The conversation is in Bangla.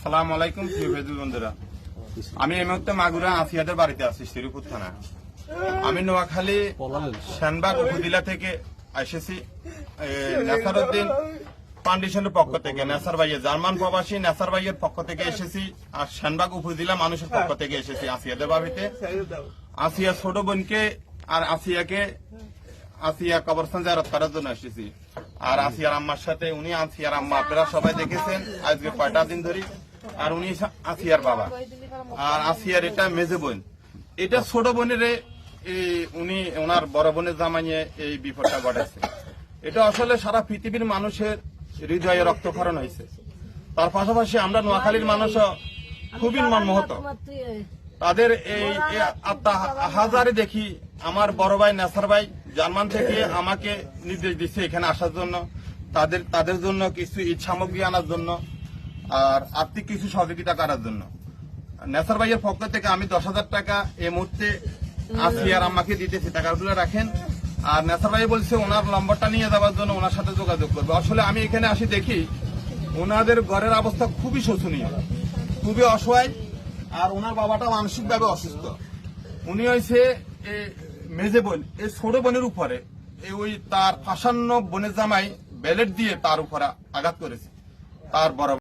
সালাম আলাইকুম প্রিয় ফেসবুক বন্ধুরা, আমি এই মুহূর্তে মাগুরা আসিয়াদের বাড়িতে আছি, শ্রীপুর থানা। আমি নোয়াখালী সেনবাগ উপজেলা থেকে এসেছি। নেসারউদ্দিন ফাউন্ডেশনের পক্ষ থেকে, নেসার ভাইয়ের জার্মান প্রবাসী নেসার ভাইয়ের পক্ষ থেকে এসেছি, আর সেনবাগ উপজেলা মানুষের পক্ষ থেকে এসেছি আসিয়াদের বাড়িতে। আসিয়া ছোট বোনকে আর আসিয়া কবরস্থান জিয়ারত করার জন্য এসেছি। আর আসিয়ার আম্মার সাথে, উনি আসিয়ার আম্মা, আপনারা সবাই দেখেছেন আজকে কয়টা দিন ধরে। আর উনি আসিয়ার বাবা, আর আসিয়ার এটা মেজে বোন। এটা ছোট বোনের উনি ওনার বড় বোনের জামাইয়ে এই বিপদটা ঘটেছে। এটা আসলে সারা পৃথিবীর মানুষের হৃদয়ে রক্তক্ষরণ হয়েছে। তার পাশাপাশি আমরা নোয়াখালীর মানুষও খুবই মর্মাহত। তাদের এই আত্মা হাজারে দেখি। আমার বড় ভাই নেসার ভাই জার্মান থেকে আমাকে নির্দেশ দিচ্ছে এখানে আসার জন্য, তাদের জন্য কিছু ঈদ সামগ্রী আনার জন্য আর আর্থিক কিছু সহযোগিতা করার জন্য। নেসার ভাইয়ের পক্ষ থেকে আমি 10,000 টাকা এই মুহূর্তে আসিয়ার আম্মাকে দিতেছি, টাকাগুলো রাখেন। আর নেসার ভাই বলছে ওনার নম্বরটা নিয়ে যাওয়ার জন্য ওনার সাথে যোগাযোগ করবে। আসলে আমি এখানে আসি দেখি ওনাদের ঘরের অবস্থা খুবই শোচনীয়, খুবই অসহায়। আর ওনার বাবাটা মানসিকভাবে অসুস্থ। উনি হয়েছে মেজে বোন, এই ছোট বোনের উপরে ওই তার 55 বোনের জামাই ব্যালেট দিয়ে তার উপরে আঘাত করেছে, তার বড়